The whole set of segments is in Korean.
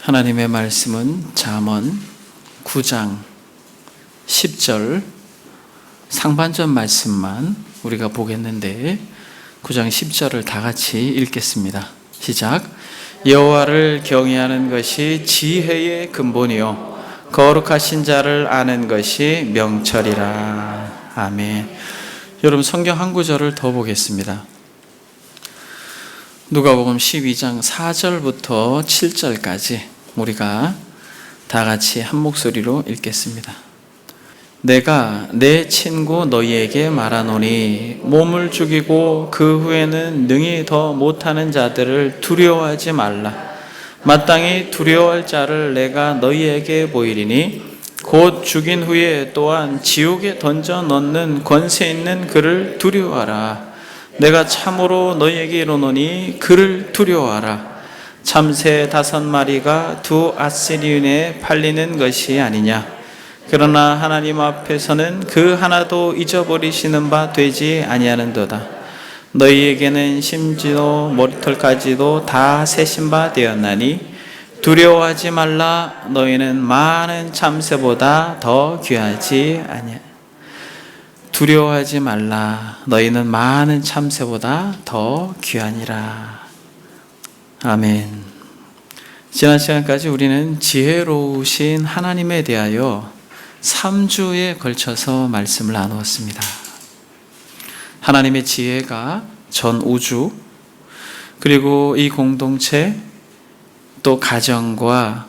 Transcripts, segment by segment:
하나님의 말씀은 잠언 9장 10절 상반전 말씀만 우리가 보겠는데 9장 10절을 다 같이 읽겠습니다. 시작. 여호와를 경외하는 것이 지혜의 근본이요 거룩하신 자를 아는 것이 명철이라. 아멘. 여러분 성경 한 구절을 더 보겠습니다. 누가복음 12장 4절부터 7절까지 우리가 다 같이 한 목소리로 읽겠습니다. 내가 내 친구 너희에게 말하노니 몸을 죽이고 그 후에는 능히 더 못하는 자들을 두려워하지 말라. 마땅히 두려워할 자를 내가 너희에게 보이리니 곧 죽인 후에 또한 지옥에 던져 넣는 권세 있는 그를 두려워하라. 내가 참으로 너희에게 이르노니 그를 두려워하라. 참새 5마리가 2 아스리온에 팔리는 것이 아니냐. 그러나 하나님 앞에서는 그 하나도 잊어버리시는 바 되지 아니하는도다. 너희에게는 심지어 머리털까지도 다 세신 바 되었나니 두려워하지 말라. 너희는 많은 참새보다 더 귀하지 아니하. 두려워하지 말라. 너희는 많은 참새보다 더 귀하니라. 아멘. 지난 시간까지 우리는 지혜로우신 하나님에 대하여 3주에 걸쳐서 말씀을 나누었습니다. 하나님의 지혜가 전 우주, 그리고 이 공동체, 또 가정과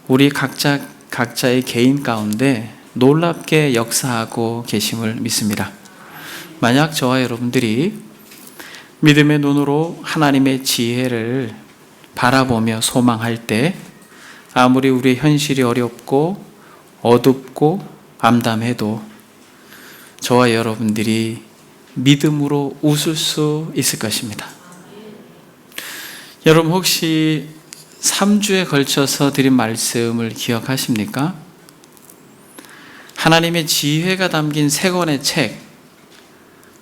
우리 각자의 개인 가운데 놀랍게 역사하고 계심을 믿습니다. 만약 저와 여러분들이 믿음의 눈으로 하나님의 지혜를 바라보며 소망할 때 아무리 우리의 현실이 어렵고 어둡고 암담해도 저와 여러분들이 믿음으로 웃을 수 있을 것입니다. 여러분 혹시 3주에 걸쳐서 드린 말씀을 기억하십니까? 하나님의 지혜가 담긴 3권의 책,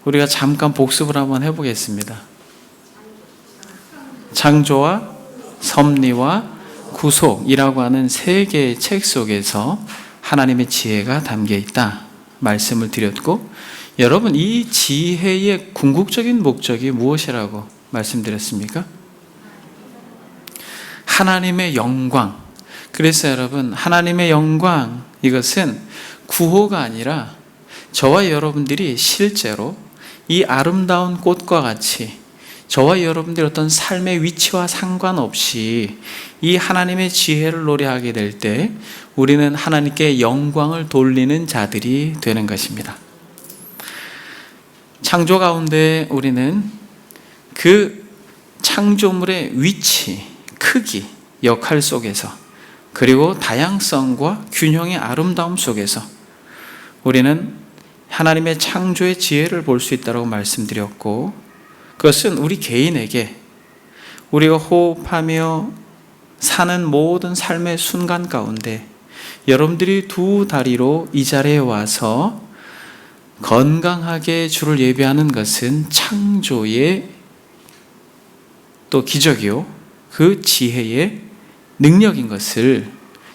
우리가 잠깐 복습을 한번 해보겠습니다. 창조와 섭리와 구속이라고 하는 3개의 책 속에서 하나님의 지혜가 담겨 있다 말씀을 드렸고, 여러분 이 지혜의 궁극적인 목적이 무엇이라고 말씀드렸습니까? 하나님의 영광. 그래서 여러분 하나님의 영광, 이것은 구호가 아니라 저와 여러분들이 실제로 이 아름다운 꽃과 같이 저와 여러분들의 어떤 삶의 위치와 상관없이 이 하나님의 지혜를 노래하게 될 때 우리는 하나님께 영광을 돌리는 자들이 되는 것입니다. 창조 가운데 우리는 그 창조물의 위치, 크기, 역할 속에서, 그리고 다양성과 균형의 아름다움 속에서 우리는 하나님의 창조의 지혜를 볼 수 있다고 말씀드렸고, 그것은 우리 개인에게 우리가 호흡하며 사는 모든 삶의 순간 가운데 여러분들이 2 다리로 이 자리에 와서 건강하게 주를 예배하는 것은 창조의 또 기적이요 그 지혜의 능력인 것을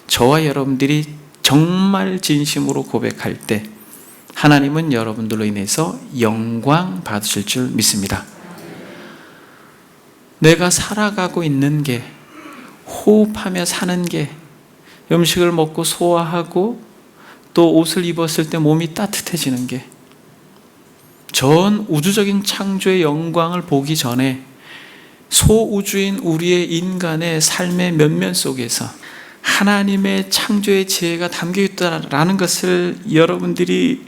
저와 여러분들이 정말 진심으로 고백할 때 하나님은 여러분들로 인해서 영광 받으실 줄 믿습니다. 내가 살아가고 있는 게, 호흡하며 사는 게, 음식을 먹고 소화하고 또 옷을 입었을 때 몸이 따뜻해지는 게, 전 우주적인 창조의 영광을 보기 전에 소우주인 우리의 인간의 삶의 면면 속에서 하나님의 창조의 지혜가 담겨 있다라는 것을 여러분들이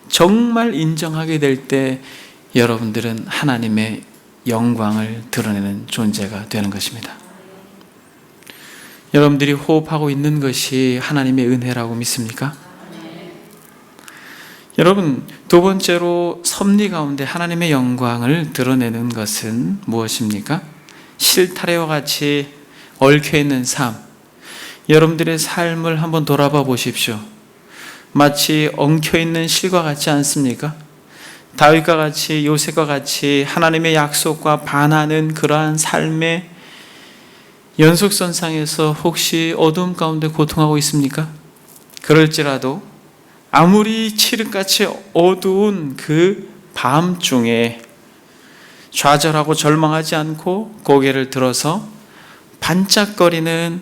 정말 인정하게 될 때 여러분들은 하나님의 영광을 드러내는 존재가 되는 것입니다. 여러분들이 호흡하고 있는 것이 하나님의 은혜라고 믿습니까? 여러분, 2번째로 섭리 가운데 하나님의 영광을 드러내는 것은 무엇입니까? 실타래와 같이 얽혀있는 삶. 여러분들의 삶을 한번 돌아봐 보십시오. 마치 엉켜있는 실과 같지 않습니까? 다윗과 같이, 요셉과 같이 하나님의 약속과 반하는 그러한 삶의 연속선상에서 혹시 어두움 가운데 고통하고 있습니까? 그럴지라도 아무리 칠흑같이 어두운 그 밤중에 좌절하고 절망하지 않고 고개를 들어서 반짝거리는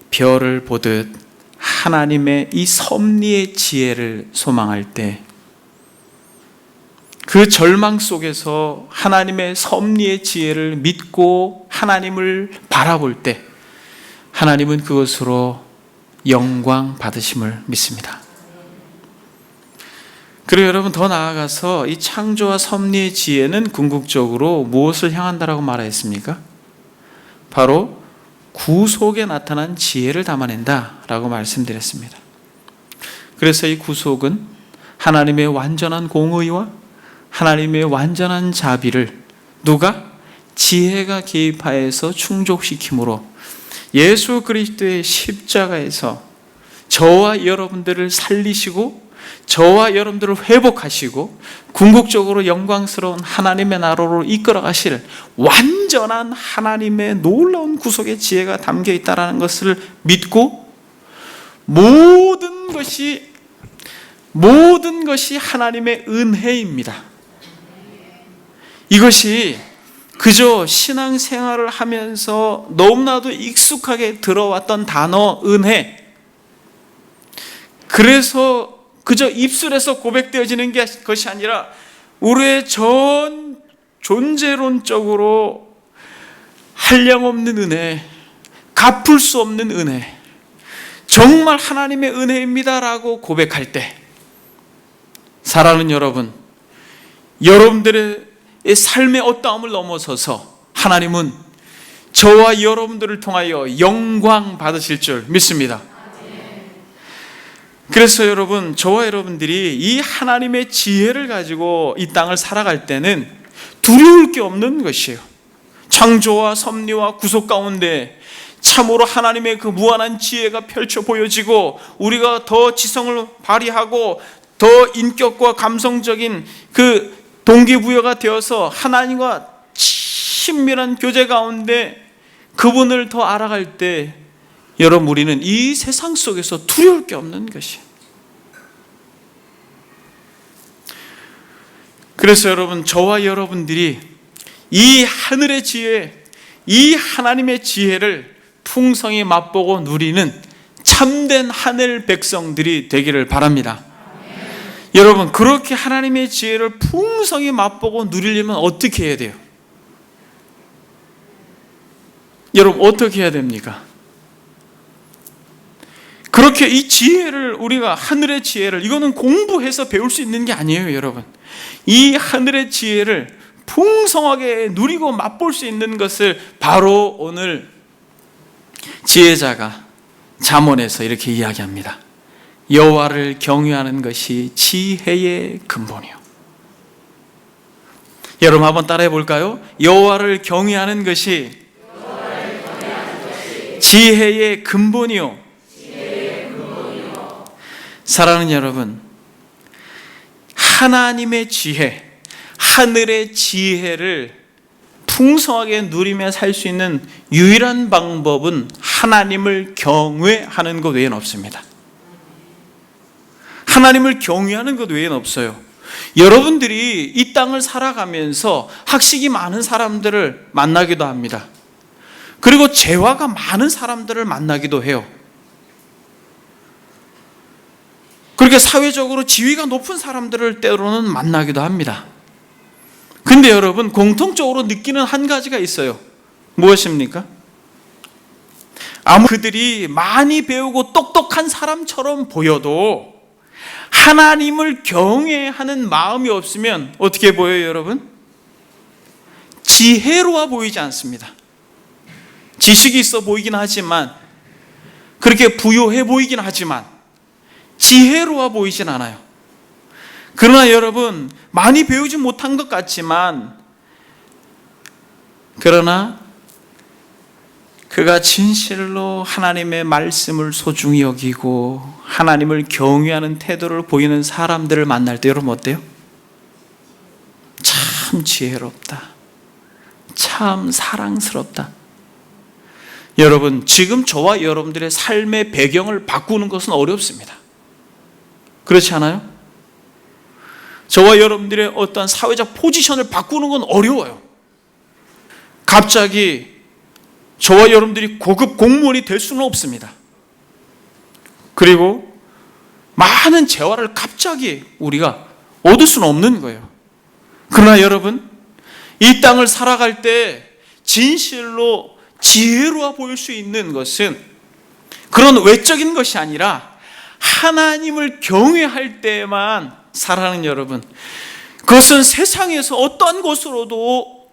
별을 보듯 하나님의 이 섭리의 지혜를 소망할 때, 그 절망 속에서 하나님의 섭리의 지혜를 믿고 하나님을 바라볼 때 하나님은 그것으로 영광 받으심을 믿습니다. 그리고 여러분, 더 나아가서 이 창조와 섭리의 지혜는 궁극적으로 무엇을 향한다라고 말하였습니까? 바로 구속에 나타난 지혜를 담아낸다라고 말씀드렸습니다. 그래서 이 구속은 하나님의 완전한 공의와 하나님의 완전한 자비를 누가? 지혜가 개입하여서 충족시킴으로 예수 그리스도의 십자가에서 저와 여러분들을 살리시고 저와 여러분들을 회복하시고 궁극적으로 영광스러운 하나님의 나라로 이끌어 가실 완전한 하나님의 놀라운 구속의 지혜가 담겨 있다는 것을 믿고 모든 것이 하나님의 은혜입니다. 이것이 그저 신앙생활을 하면서 너무나도 익숙하게 들어왔던 단어 은혜, 그래서 그저 입술에서 고백되어지는 것이 아니라 우리의 전 존재론적으로 한량없는 은혜, 갚을 수 없는 은혜, 정말 하나님의 은혜입니다라고 고백할 때, 사랑하는 여러분, 여러분들의 삶의 어떠함을 넘어서서 하나님은 저와 여러분들을 통하여 영광 받으실 줄 믿습니다. 그래서 여러분, 저와 여러분들이 이 하나님의 지혜를 가지고 이 땅을 살아갈 때는 두려울 게 없는 것이에요. 창조와 섭리와 구속 가운데 참으로 하나님의 그 무한한 지혜가 펼쳐 보여지고 우리가 더 지성을 발휘하고 더 인격과 감성적인 그 동기부여가 되어서 하나님과 친밀한 교제 가운데 그분을 더 알아갈 때 여러분, 우리는 이 세상 속에서 두려울 게 없는 것이에요. 그래서 여러분, 저와 여러분들이 이 하늘의 지혜, 이 하나님의 지혜를 풍성히 맛보고 누리는 참된 하늘 백성들이 되기를 바랍니다. 여러분, 그렇게 하나님의 지혜를 풍성히 맛보고 누리려면 어떻게 해야 돼요? 여러분, 어떻게 해야 됩니까? 그렇게 이 지혜를, 우리가 하늘의 지혜를, 이거는 공부해서 배울 수 있는 게 아니에요, 여러분. 이 하늘의 지혜를 풍성하게 누리고 맛볼 수 있는 것을 바로 오늘 지혜자가 잠언에서 이렇게 이야기합니다. 여호와를 경외하는 것이 지혜의 근본이요. 여러분, 한번 따라해 볼까요? 여호와를 경외하는 것이 지혜의 근본이요. 사랑하는 여러분, 하나님의 지혜, 하늘의 지혜를 풍성하게 누리며 살 수 있는 유일한 방법은 하나님을 경외하는 것 외에는 없습니다. 하나님을 경외하는 것 외에는 없어요. 여러분들이 이 땅을 살아가면서 학식이 많은 사람들을 만나기도 합니다. 그리고 재화가 많은 사람들을 만나기도 해요. 그렇게 사회적으로 지위가 높은 사람들을 때로는 만나기도 합니다. 근데 여러분, 공통적으로 느끼는 한 가지가 있어요. 무엇입니까? 아무 그들이 많이 배우고 똑똑한 사람처럼 보여도 하나님을 경외하는 마음이 없으면 어떻게 보여요, 여러분? 지혜로워 보이지 않습니다. 지식이 있어 보이긴 하지만, 그렇게 부유해 보이긴 하지만 지혜로워 보이진 않아요. 그러나 여러분, 많이 배우지 못한 것 같지만, 그러나 그가 진실로 하나님의 말씀을 소중히 여기고 하나님을 경외하는 태도를 보이는 사람들을 만날 때 여러분 어때요? 참 지혜롭다, 참 사랑스럽다. 여러분, 지금 저와 여러분들의 삶의 배경을 바꾸는 것은 어렵습니다. 그렇지 않아요? 저와 여러분들의 어떤 사회적 포지션을 바꾸는 건 어려워요. 갑자기 저와 여러분들이 고급 공무원이 될 수는 없습니다. 그리고 많은 재화를 갑자기 우리가 얻을 수는 없는 거예요. 그러나 여러분, 이 땅을 살아갈 때 진실로 지혜로워 보일 수 있는 것은 그런 외적인 것이 아니라 하나님을 경외할 때만 살아가는 여러분, 그것은 세상에서 어떠한 것으로도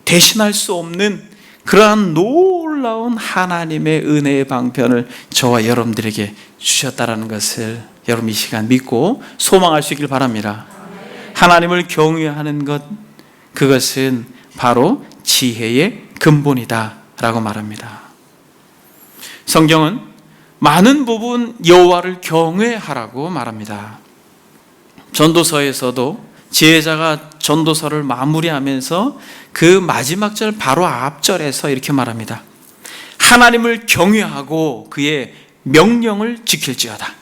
대신할 수 없는 그러한 놀라운 하나님의 은혜의 방편을 저와 여러분들에게 주셨다는 것을 여러분 이 시간 믿고 소망할 수 있길 바랍니다. 하나님을 경외하는 것, 그것은 바로 지혜의 근본이다 라고 말합니다. 성경은 많은 부분 여호와를 경외하라고 말합니다. 전도서에서도 지혜자가 전도서를 마무리하면서 그 마지막 절 바로 앞절에서 이렇게 말합니다. 하나님을 경외하고 그의 명령을 지킬지어다.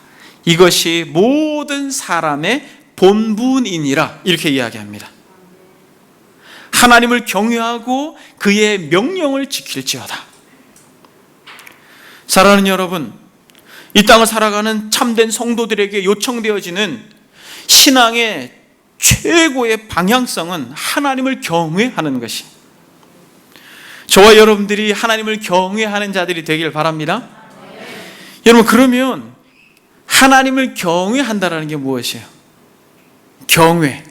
이것이 모든 사람의 본분이니라, 이렇게 이야기합니다. 하나님을 경외하고 그의 명령을 지킬지어다. 사랑하는 여러분, 이 땅을 살아가는 참된 성도들에게 요청되어지는 신앙의 최고의 방향성은 하나님을 경외하는 것이, 저와 여러분들이 하나님을 경외하는 자들이 되길 바랍니다. 여러분, 그러면 하나님을 경외한다는 게 무엇이에요? 경외,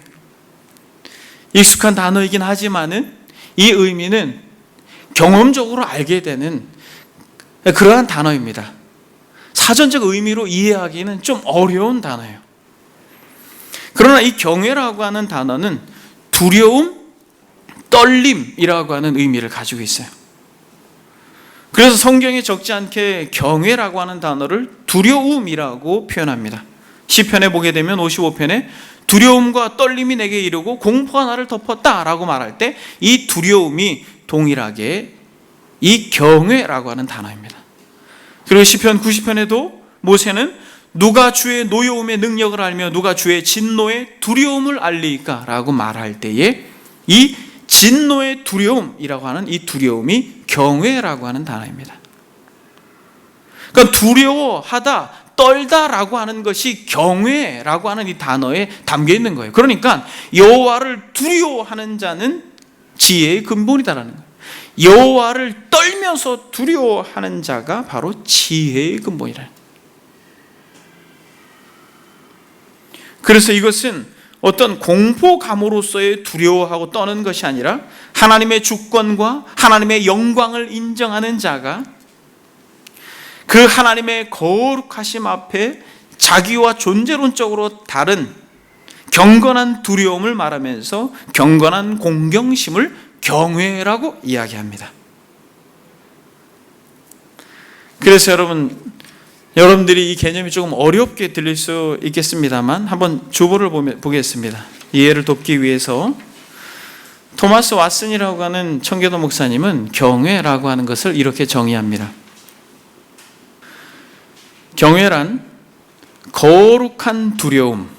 익숙한 단어이긴 하지만은 이 의미는 경험적으로 알게 되는 그러한 단어입니다. 사전적 의미로 이해하기는 좀 어려운 단어예요. 그러나 이 경외라고 하는 단어는 두려움, 떨림이라고 하는 의미를 가지고 있어요. 그래서 성경에 적지 않게 경외라고 하는 단어를 두려움이라고 표현합니다. 시편에 보게 되면 55편에 두려움과 떨림이 내게 이르고 공포가 나를 덮었다라고 말할 때 이 두려움이 동일하게 이 경외라고 하는 단어입니다. 그리고 시편 90편에도 모세는 누가 주의 노여움의 능력을 알며 누가 주의 진노의 두려움을 알리까? 라고 말할 때에 이 진노의 두려움이라고 하는 이 두려움이 경외라고 하는 단어입니다. 그러니까 두려워하다, 떨다라고 하는 것이 경외라고 하는 이 단어에 담겨 있는 거예요. 그러니까 여호와를 두려워하는 자는 지혜의 근본이다라는 거예요. 여호와를 떨면서 두려워하는 자가 바로 지혜의 근본이라는 거예요. 그래서 이것은 어떤 공포감으로서의 두려워하고 떠는 것이 아니라 하나님의 주권과 하나님의 영광을 인정하는 자가 그 하나님의 거룩하심 앞에 자기와 존재론적으로 다른 경건한 두려움을 말하면서 경건한 공경심을 경외라고 이야기합니다. 그래서 여러분들이 이 개념이 조금 어렵게 들릴 수 있겠습니다만 한번 주보를 보겠습니다. 이해를 돕기 위해서 토마스 왓슨이라고 하는 청교도 목사님은 경외라고 하는 것을 이렇게 정의합니다. 경외란 거룩한 두려움,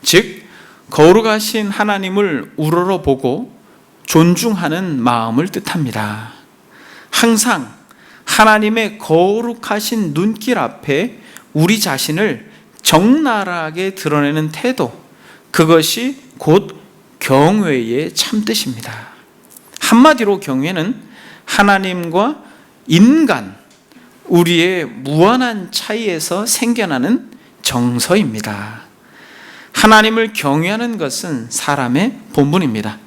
즉 거룩하신 하나님을 우러러보고 존중하는 마음을 뜻합니다. 항상 하나님의 거룩하신 눈길 앞에 우리 자신을 적나라하게 드러내는 태도, 그것이 곧 경외의 참뜻입니다. 한마디로 경외는 하나님과 인간, 우리의 무한한 차이에서 생겨나는 정서입니다. 하나님을 경외하는 것은 사람의 본분입니다.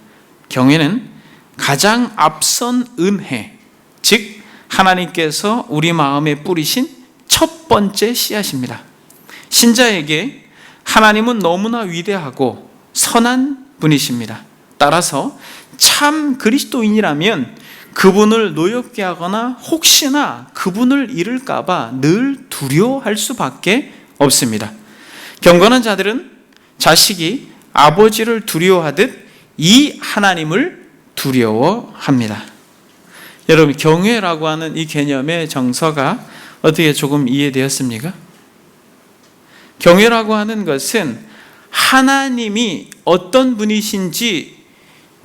경외는 가장 앞선 은혜, 즉 하나님께서 우리 마음에 뿌리신 첫 번째 씨앗입니다. 신자에게 하나님은 너무나 위대하고 선한 분이십니다. 따라서 참 그리스도인이라면 그분을 노엽게 하거나 혹시나 그분을 잃을까 봐 늘 두려워할 수밖에 없습니다. 경건한 자들은 자식이 아버지를 두려워하듯 이 하나님을 두려워합니다. 여러분, 경외라고 하는 이 개념의 정서가 어떻게 조금 이해되었습니까? 경외라고 하는 것은 하나님이 어떤 분이신지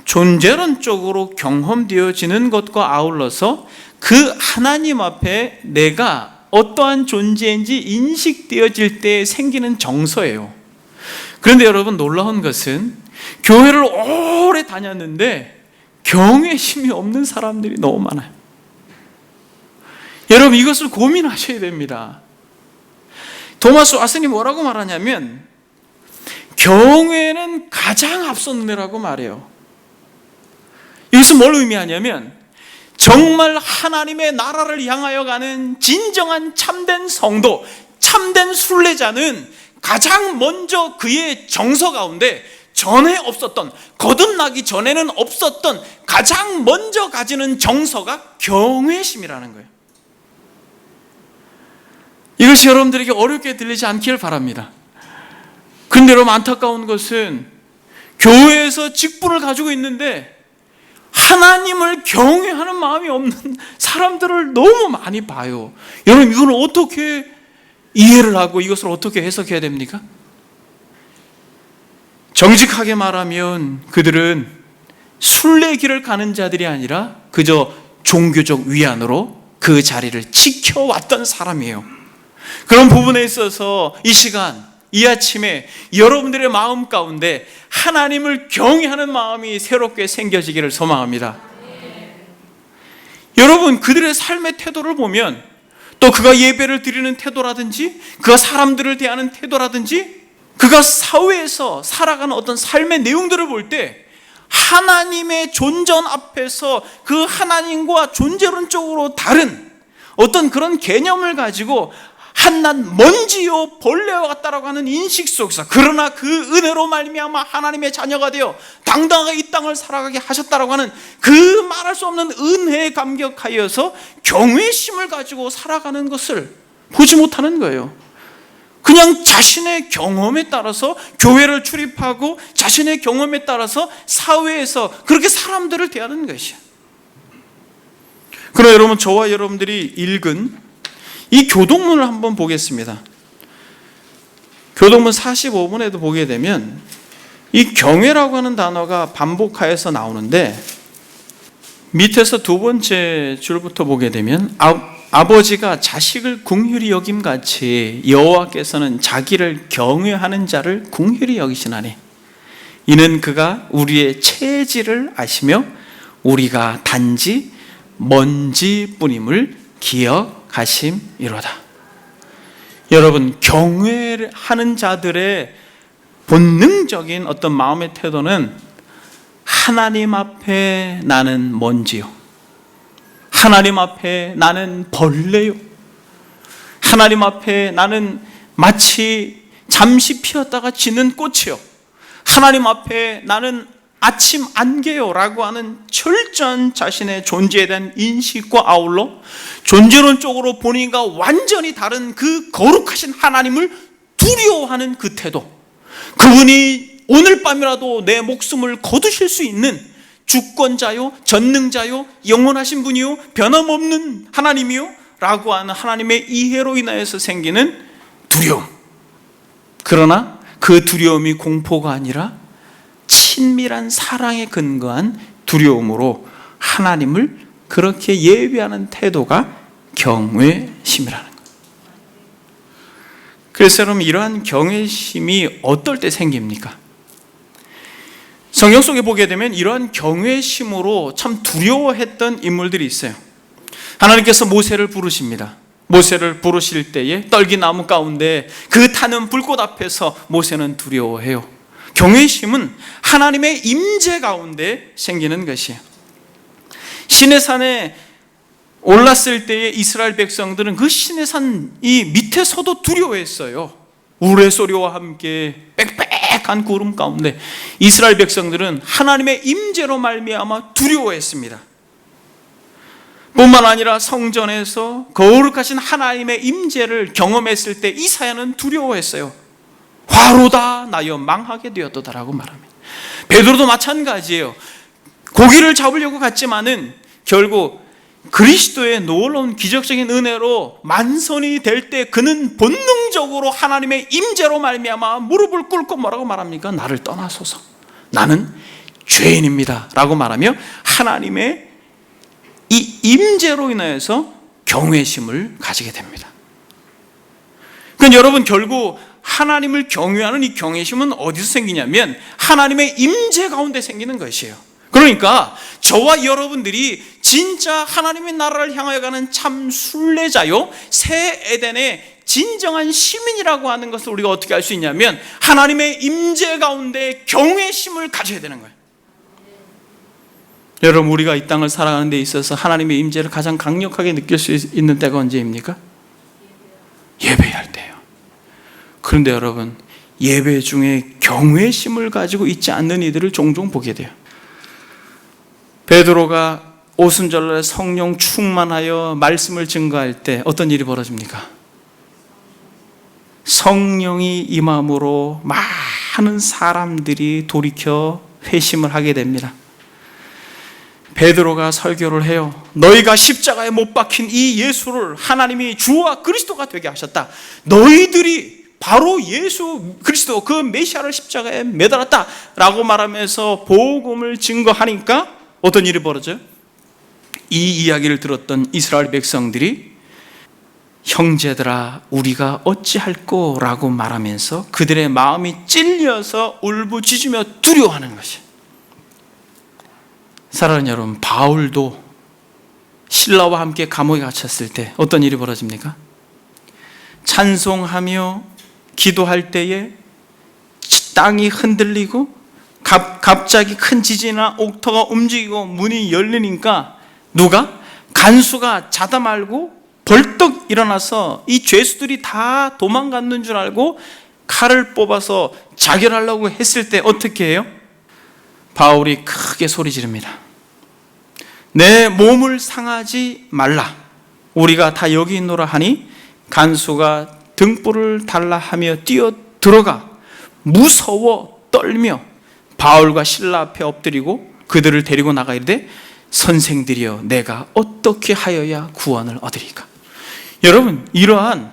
존재론적으로 경험되어지는 것과 아울러서 그 하나님 앞에 내가 어떠한 존재인지 인식되어질 때 생기는 정서예요. 그런데 여러분, 놀라운 것은 교회를 오래 다녔는데 경외심이 없는 사람들이 너무 많아요. 여러분, 이것을 고민하셔야 됩니다. 토마스 왓슨이 뭐라고 말하냐면 경외는 가장 앞섰느라고 말해요. 이것은 뭘 의미하냐면 정말 하나님의 나라를 향하여 가는 진정한 참된 성도, 참된 순례자는 가장 먼저 그의 정서 가운데 전에 없었던, 거듭나기 전에는 없었던 가장 먼저 가지는 정서가 경외심이라는 거예요. 이것이 여러분들에게 어렵게 들리지 않기를 바랍니다. 그런데 여러분, 안타까운 것은 교회에서 직분을 가지고 있는데 하나님을 경외하는 마음이 없는 사람들을 너무 많이 봐요. 여러분, 이걸 어떻게 이해를 하고 이것을 어떻게 해석해야 됩니까? 정직하게 말하면 그들은 순례길을 가는 자들이 아니라 그저 종교적 위안으로 그 자리를 지켜왔던 사람이에요. 그런 부분에 있어서 이 시간, 이 아침에 여러분들의 마음 가운데 하나님을 경외하는 마음이 새롭게 생겨지기를 소망합니다. 여러분, 그들의 삶의 태도를 보면, 또 그가 예배를 드리는 태도라든지 그가 사람들을 대하는 태도라든지 그가 사회에서 살아가는 어떤 삶의 내용들을 볼 때 하나님의 존전 앞에서 그 하나님과 존재론적으로 다른 어떤 그런 개념을 가지고 한낱 먼지요 벌레와 같다라고 하는 인식 속에서, 그러나 그 은혜로 말미암아 하나님의 자녀가 되어 당당하게 이 땅을 살아가게 하셨다라고 하는 그 말할 수 없는 은혜에 감격하여서 경외심을 가지고 살아가는 것을 보지 못하는 거예요. 그냥 자신의 경험에 따라서 교회를 출입하고 자신의 경험에 따라서 사회에서 그렇게 사람들을 대하는 것이에요. 그럼 여러분, 저와 여러분들이 읽은 이 교동문을 한번 보겠습니다. 교동문 45분에도 보게 되면 이 경외라고 하는 단어가 반복하여서 나오는데, 밑에서 두 번째 줄부터 보게 되면 아버지가 자식을 긍휼히 여김같이 여호와께서는 자기를 경외하는 자를 긍휼히 여기시나니 이는 그가 우리의 체질을 아시며 우리가 단지 먼지뿐임을 기억하심이로다. 여러분, 경외하는 자들의 본능적인 어떤 마음의 태도는 하나님 앞에 나는 먼지요, 하나님 앞에 나는 벌레요, 하나님 앞에 나는 마치 잠시 피었다가 지는 꽃이요, 하나님 앞에 나는 아침 안개요 라고 하는 철저한 자신의 존재에 대한 인식과 아울러 존재론적으로 본인과 완전히 다른 그 거룩하신 하나님을 두려워하는 그 태도, 그분이 오늘 밤이라도 내 목숨을 거두실 수 있는 주권자요, 전능자요, 영원하신 분이요, 변함없는 하나님이요 라고 하는 하나님의 이해로 인하여서 생기는 두려움. 그러나 그 두려움이 공포가 아니라 친밀한 사랑에 근거한 두려움으로 하나님을 그렇게 예배하는 태도가 경외심이라는 거예요. 그래서 여러분, 이러한 경외심이 어떨 때 생깁니까? 성경 속에 보게 되면 이러한 경외심으로 참 두려워했던 인물들이 있어요. 하나님께서 모세를 부르십니다. 모세를 부르실 때에 떨기나무 가운데 그 타는 불꽃 앞에서 모세는 두려워해요. 경외심은 하나님의 임재 가운데 생기는 것이에요. 시내산에 올랐을 때에 이스라엘 백성들은 그 시내산 이 밑에서도 두려워했어요. 우레소리와 함께 빽빽한 구름 가운데 이스라엘 백성들은 하나님의 임재로 말미암아 두려워했습니다. 뿐만 아니라 성전에서 거룩하신 하나님의 임재를 경험했을 때 이사야는 두려워했어요. 화로다 나여 망하게 되었도다라고 말합니다. 베드로도 마찬가지예요. 고기를 잡으려고 갔지만은 결국 그리스도의 놀라운 기적적인 은혜로 만선이 될 때 그는 본능적으로 하나님의 임재로 말미암아 무릎을 꿇고 뭐라고 말합니까? 나를 떠나소서, 나는 죄인입니다 라고 말하며 하나님의 이 임재로 인하여서 경외심을 가지게 됩니다. 그러니까 여러분, 결국 하나님을 경외하는 이 경외심은 어디서 생기냐면 하나님의 임재 가운데 생기는 것이에요. 그러니까 저와 여러분들이 진짜 하나님의 나라를 향하여 가는 참 순례자요, 새 에덴의 진정한 시민이라고 하는 것을 우리가 어떻게 알 수 있냐면 하나님의 임재 가운데 경외심을 가져야 되는 거예요. 여러분, 우리가 이 땅을 살아가는 데 있어서 하나님의 임재를 가장 강력하게 느낄 수 있는 때가 언제입니까? 예배할 때예요. 그런데 여러분, 예배 중에 경외심을 가지고 있지 않는 이들을 종종 보게 돼요. 베드로가 오순절날에 성령 충만하여 말씀을 증거할 때 어떤 일이 벌어집니까? 성령이 임함으로 많은 사람들이 돌이켜 회심을 하게 됩니다. 베드로가 설교를 해요. 너희가 십자가에 못 박힌 이 예수를 하나님이 주와 그리스도가 되게 하셨다. 너희들이 바로 예수 그리스도 그 메시아를 십자가에 매달았다 라고 말하면서 복음을 증거하니까 어떤 일이 벌어져요? 이 이야기를 들었던 이스라엘 백성들이 형제들아 우리가 어찌할꼬 라고 말하면서 그들의 마음이 찔려서 울부짖으며 두려워하는 것이에요. 사랑하는 여러분, 바울도 신라와 함께 감옥에 갇혔을 때 어떤 일이 벌어집니까? 찬송하며 기도할 때에 땅이 흔들리고 갑자기 큰 지진이나 옥토가 움직이고 문이 열리니까 누가? 간수가 자다 말고 벌떡 일어나서 이 죄수들이 다 도망갔는 줄 알고 칼을 뽑아서 자결하려고 했을 때 어떻게 해요? 바울이 크게 소리 지릅니다. 내 몸을 상하지 말라. 우리가 다 여기 있노라 하니 간수가 등불을 달라 하며 뛰어 들어가 무서워 떨며 바울과 실라 앞에 엎드리고 그들을 데리고 나가 이르되 선생들이여 내가 어떻게 하여야 구원을 얻으리까? 여러분, 이러한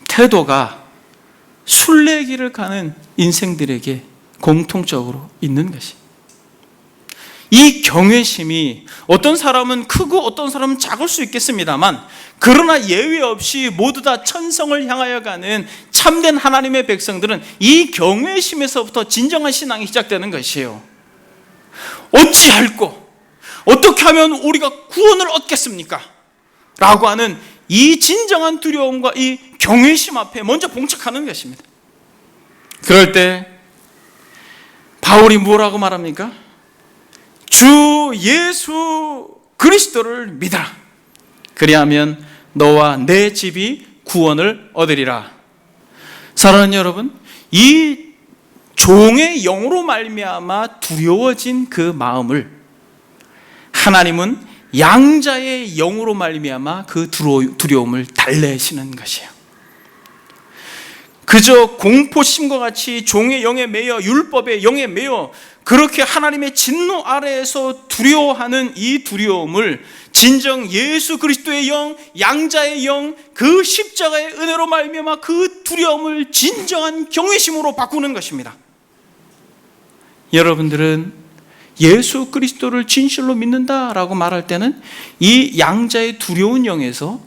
태도가 순례길을 가는 인생들에게 공통적으로 있는 것이, 이 경외심이 어떤 사람은 크고 어떤 사람은 작을 수 있겠습니다만 그러나 예외 없이 모두 다 천성을 향하여 가는 참된 하나님의 백성들은 이 경외심에서부터 진정한 신앙이 시작되는 것이에요. 어찌할꼬? 어떻게 하면 우리가 구원을 얻겠습니까? 라고 하는 이 진정한 두려움과 이 경외심 앞에 먼저 봉착하는 것입니다. 그럴 때 바울이 뭐라고 말합니까? 주 예수 그리스도를 믿어라. 그리하면 너와 내 집이 구원을 얻으리라. 사랑하는 여러분, 이 종의 영으로 말미암아 두려워진 그 마음을 하나님은 양자의 영으로 말미암아 그 두려움을 달래시는 것이에요. 그저 공포심과 같이 종의 영에 매여 율법의 영에 매여 그렇게 하나님의 진노 아래에서 두려워하는 이 두려움을 진정 예수 그리스도의 영, 양자의 영, 그 십자가의 은혜로 말미암아 그 두려움을 진정한 경외심으로 바꾸는 것입니다. 여러분들은 예수 그리스도를 진실로 믿는다라고 말할 때는 이 양자의 두려운 영에서,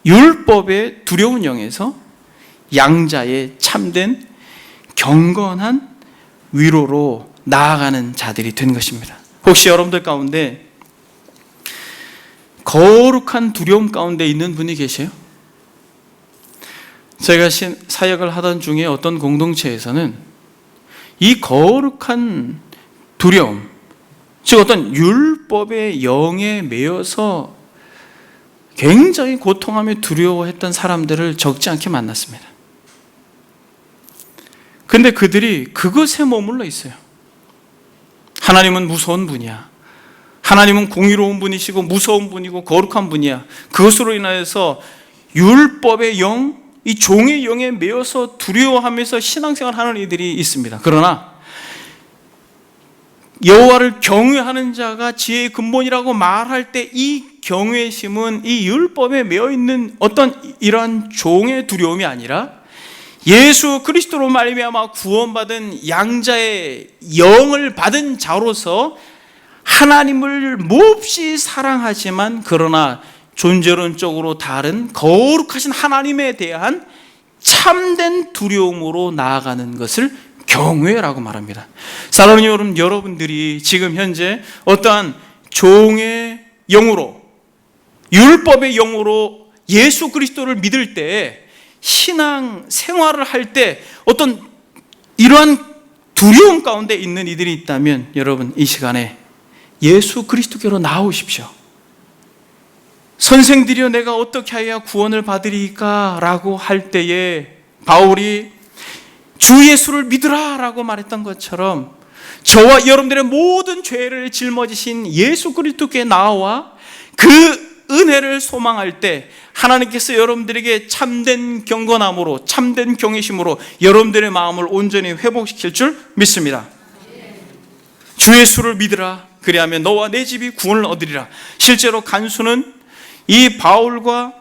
율법의 두려운 영에서 양자의 참된 경건한 위로로 나아가는 자들이 된 것입니다. 혹시 여러분들 가운데 거룩한 두려움 가운데 있는 분이 계세요? 제가 사역을 하던 중에 어떤 공동체에서는 이 거룩한 두려움, 즉 어떤 율법의 영에 매여서 굉장히 고통하며 두려워했던 사람들을 적지 않게 만났습니다. 근데 그들이 그것에 머물러 있어요. 하나님은 무서운 분이야. 하나님은 공의로운 분이시고 무서운 분이고 거룩한 분이야. 그것으로 인하여서 율법의 영, 이 종의 영에 매여서 두려워하면서 신앙생활을 하는 이들이 있습니다. 그러나 여호와를 경외하는 자가 지혜의 근본이라고 말할 때 이 경외심은 이 율법에 매여 있는 어떤 이러한 종의 두려움이 아니라 예수 그리스도로 말미암아 구원받은 양자의 영을 받은 자로서 하나님을 몹시 사랑하지만 그러나 존재론적으로 다른 거룩하신 하나님에 대한 참된 두려움으로 나아가는 것을 경외라고 말합니다. 사랑하는 여러분, 여러분들이 지금 현재 어떠한 종의 영으로, 율법의 영으로 예수 그리스도를 믿을 때, 신앙 생활을 할 때 어떤 이러한 두려움 가운데 있는 이들이 있다면 여러분, 이 시간에 예수 그리스도께로 나오십시오. 선생들이여 내가 어떻게 해야 구원을 받으리까? 라고 할 때에 바울이 주 예수를 믿으라 라고 말했던 것처럼 저와 여러분들의 모든 죄를 짊어지신 예수 그리스도께 나와 그 은혜를 소망할 때 하나님께서 여러분들에게 참된 경건함으로, 참된 경외심으로 여러분들의 마음을 온전히 회복시킬 줄 믿습니다. 주 예수를 믿으라. 그리하면 너와 내 집이 구원을 얻으리라. 실제로 간수는 이 바울과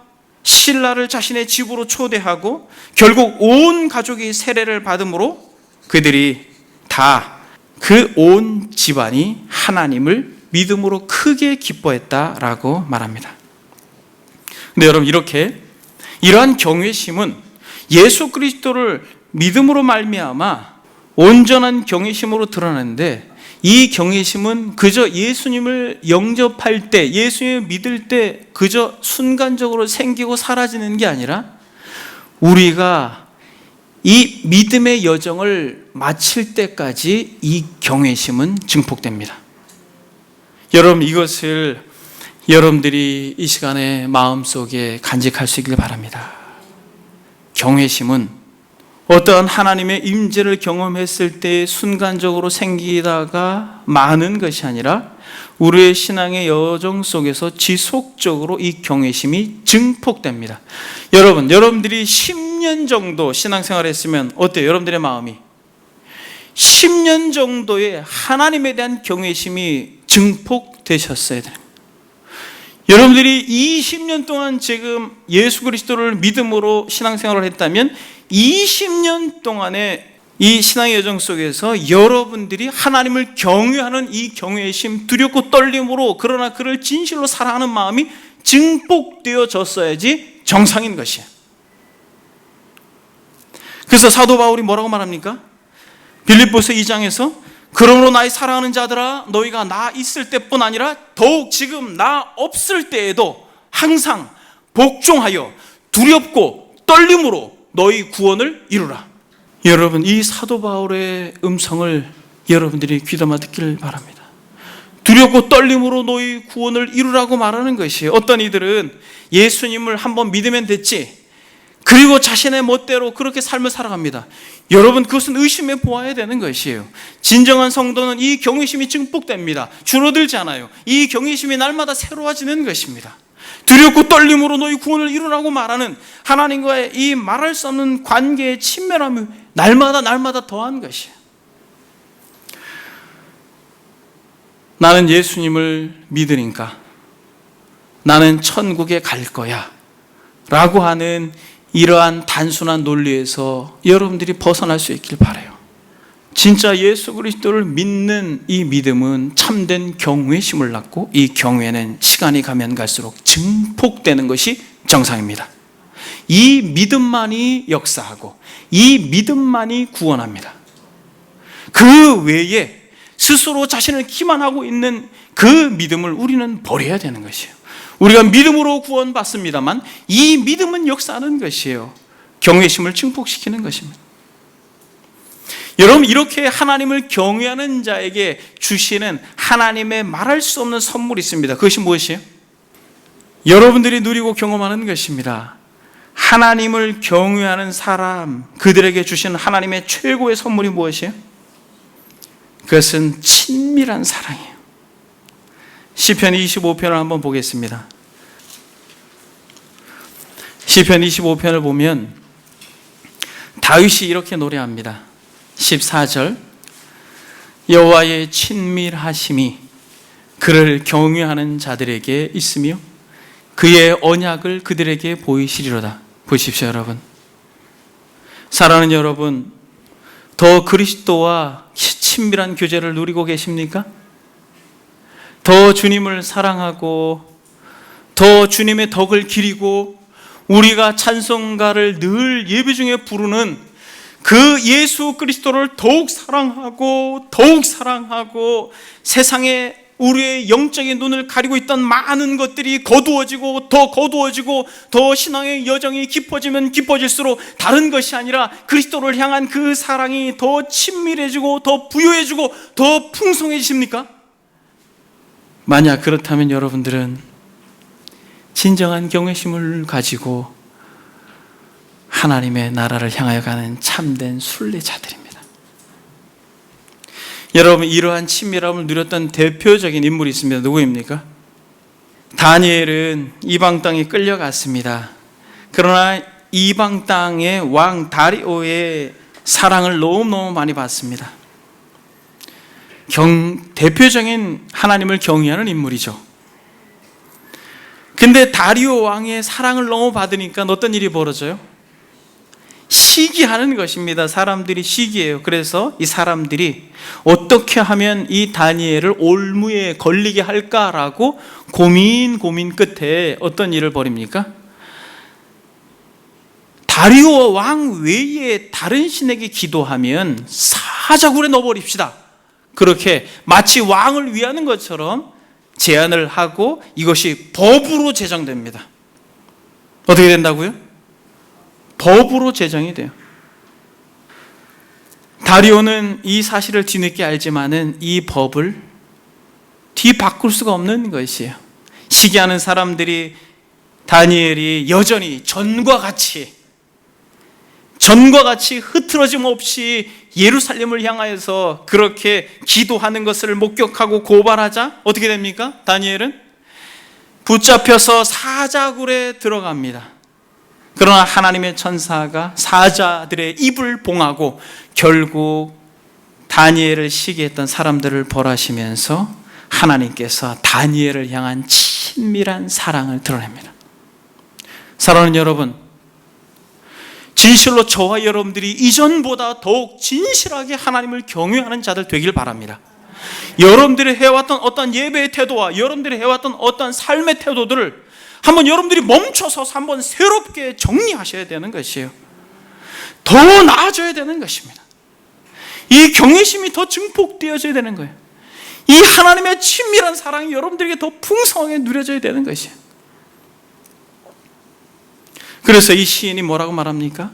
실라를 자신의 집으로 초대하고 결국 온 가족이 세례를 받음으로 그들이 다 그 온 집안이 하나님을 믿음으로 크게 기뻐했다라고 말합니다. 근데 여러분, 이렇게 이러한 경외심은 예수 그리스도를 믿음으로 말미암아 온전한 경외심으로 드러나는데, 이 경외심은 그저 예수님을 영접할 때, 예수님을 믿을 때 그저 순간적으로 생기고 사라지는 게 아니라 우리가 이 믿음의 여정을 마칠 때까지 이 경외심은 증폭됩니다. 여러분, 이것을 여러분들이 이 시간에 마음속에 간직할 수 있길 바랍니다. 경외심은 어떠한 하나님의 임재를 경험했을 때 순간적으로 생기다가 마는 것이 아니라 우리의 신앙의 여정 속에서 지속적으로 이 경외심이 증폭됩니다. 여러분들이 10년 정도 신앙생활을 했으면 어때요? 여러분들의 마음이 10년 정도의 하나님에 대한 경외심이 증폭되셨어야 됩니다. 여러분들이 20년 동안 지금 예수 그리스도를 믿음으로 신앙생활을 했다면 20년 동안의 이 신앙의 여정 속에서 여러분들이 하나님을 경외하는 이 경외심, 두렵고 떨림으로, 그러나 그를 진실로 사랑하는 마음이 증폭되어졌어야지 정상인 것이에요. 그래서 사도 바울이 뭐라고 말합니까? 빌립보서 2장에서 그러므로 나의 사랑하는 자들아, 너희가 나 있을 때뿐 아니라 더욱 지금 나 없을 때에도 항상 복종하여 두렵고 떨림으로 너희 구원을 이루라. 여러분, 이 사도 바울의 음성을 여러분들이 귀담아 듣기를 바랍니다. 두렵고 떨림으로 너희 구원을 이루라고 말하는 것이에요. 어떤 이들은 예수님을 한번 믿으면 됐지, 그리고 자신의 멋대로 그렇게 삶을 살아갑니다. 여러분, 그것은 의심해 보아야 되는 것이에요. 진정한 성도는 이 경외심이 증폭됩니다. 줄어들지 않아요. 이 경외심이 날마다 새로워지는 것입니다. 두렵고 떨림으로 너희 구원을 이루라고 말하는 하나님과의 이 말할 수 없는 관계의 친밀함이 날마다 더한 것이에요. 나는 예수님을 믿으니까 나는 천국에 갈 거야 라고 하는 이러한 단순한 논리에서 여러분들이 벗어날 수 있길 바라요. 진짜 예수 그리스도를 믿는 이 믿음은 참된 경외심을 낳고, 이 경외는 시간이 가면 갈수록 증폭되는 것이 정상입니다. 이 믿음만이 역사하고 이 믿음만이 구원합니다. 그 외에 스스로 자신을 기만하고 있는 그 믿음을 우리는 버려야 되는 것이에요. 우리가 믿음으로 구원받습니다만 이 믿음은 역사하는 것이에요. 경외심을 증폭시키는 것입니다. 여러분, 이렇게 하나님을 경외하는 자에게 주시는 하나님의 말할 수 없는 선물이 있습니다. 그것이 무엇이에요? 여러분들이 누리고 경험하는 것입니다. 하나님을 경외하는 사람, 그들에게 주시는 하나님의 최고의 선물이 무엇이에요? 그것은 친밀한 사랑이에요. 시편 25편을 한번 보겠습니다. 시편 25편을 보면 다윗이 이렇게 노래합니다. 14절, 여호와의 친밀하심이 그를 경외하는 자들에게 있으며 그의 언약을 그들에게 보이시리로다. 보십시오, 여러분. 사랑하는 여러분, 더 그리스도와 친밀한 교제를 누리고 계십니까? 더 주님을 사랑하고 더 주님의 덕을 기리고 우리가 찬송가를 늘 예배 중에 부르는 그 예수 그리스도를 더욱 사랑하고 세상에 우리의 영적인 눈을 가리고 있던 많은 것들이 거두어지고 더 신앙의 여정이 깊어지면 깊어질수록 다른 것이 아니라 그리스도를 향한 그 사랑이 더 친밀해지고 더 부유해지고 더 풍성해지십니까? 만약 그렇다면 여러분들은 진정한 경외심을 가지고 하나님의 나라를 향하여 가는 참된 순례자들입니다. 여러분, 이러한 친밀함을 누렸던 대표적인 인물이 있습니다. 누구입니까? 다니엘은 이방 땅에 끌려갔습니다. 그러나 이방 땅의 왕 다리오의 사랑을 너무너무 많이 받습니다. 대표적인 하나님을 경외하는 인물이죠. 근데 다리오 왕의 사랑을 너무 받으니까 어떤 일이 벌어져요? 시기하는 것입니다. 사람들이 시기해요. 그래서 이 사람들이 어떻게 하면 이 다니엘을 올무에 걸리게 할까라고 고민 끝에 어떤 일을 벌입니까? 다리오 왕 외에 다른 신에게 기도하면 사자굴에 넣어버립시다. 그렇게 마치 왕을 위하는 것처럼 제안을 하고 이것이 법으로 제정됩니다. 어떻게 된다고요? 법으로 제정이 돼요. 다리오는 이 사실을 뒤늦게 알지만은 이 법을 뒤바꿀 수가 없는 것이에요. 시기하는 사람들이 다니엘이 여전히 전과 같이 흐트러짐 없이 예루살렘을 향하여서 그렇게 기도하는 것을 목격하고 고발하자 어떻게 됩니까? 다니엘은 붙잡혀서 사자굴에 들어갑니다. 그러나 하나님의 천사가 사자들의 입을 봉하고 결국 다니엘을 시기했던 사람들을 벌하시면서 하나님께서 다니엘을 향한 친밀한 사랑을 드러냅니다. 사랑하는 여러분, 진실로 저와 여러분들이 이전보다 더욱 진실하게 하나님을 경외하는 자들 되길 바랍니다. 여러분들이 해왔던 어떤 예배의 태도와 여러분들이 해왔던 어떤 삶의 태도들을 한번 여러분들이 멈춰서 한번 새롭게 정리하셔야 되는 것이에요. 더 나아져야 되는 것입니다. 이 경외심이 더 증폭되어져야 되는 거예요. 이 하나님의 친밀한 사랑이 여러분들에게 더 풍성하게 누려져야 되는 것이에요. 그래서 이 시인이 뭐라고 말합니까?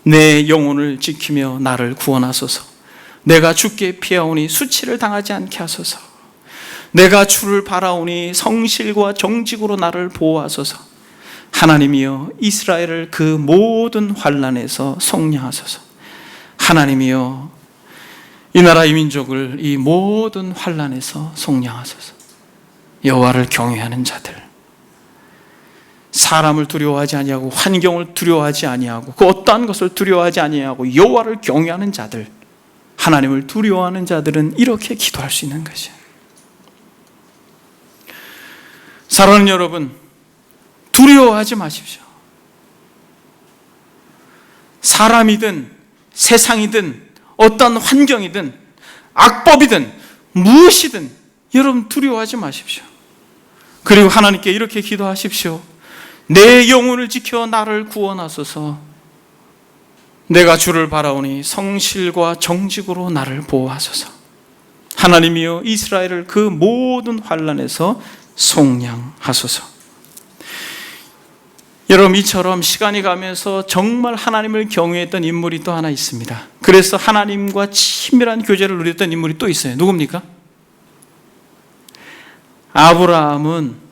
내 영혼을 지키며 나를 구원하소서. 내가 주께 피하오니 수치를 당하지 않게 하소서. 내가 주를 바라오니 성실과 정직으로 나를 보호하소서. 하나님이여 이스라엘을 그 모든 환난에서 속량하소서. 하나님이여 이 나라 이 민족을 이 모든 환난에서 속량하소서. 여호와를 경외하는 자들, 사람을 두려워하지 아니하고 환경을 두려워하지 아니하고 그 어떠한 것을 두려워하지 아니하고 여호와를 경외하는 자들, 하나님을 두려워하는 자들은 이렇게 기도할 수 있는 것이에요. 사랑하는 여러분, 두려워하지 마십시오. 사람이든 세상이든 어떤 환경이든 악법이든 무엇이든 여러분 두려워하지 마십시오. 그리고 하나님께 이렇게 기도하십시오. 내 영혼을 지켜 나를 구원하소서. 내가 주를 바라오니 성실과 정직으로 나를 보호하소서. 하나님이여 이스라엘을 그 모든 환난에서 속량하소서. 여러분, 이처럼 시간이 가면서 정말 하나님을 경외했던 인물이 또 하나 있습니다. 그래서 하나님과 친밀한 교제를 누렸던 인물이 또 있어요. 누굽니까? 아브라함은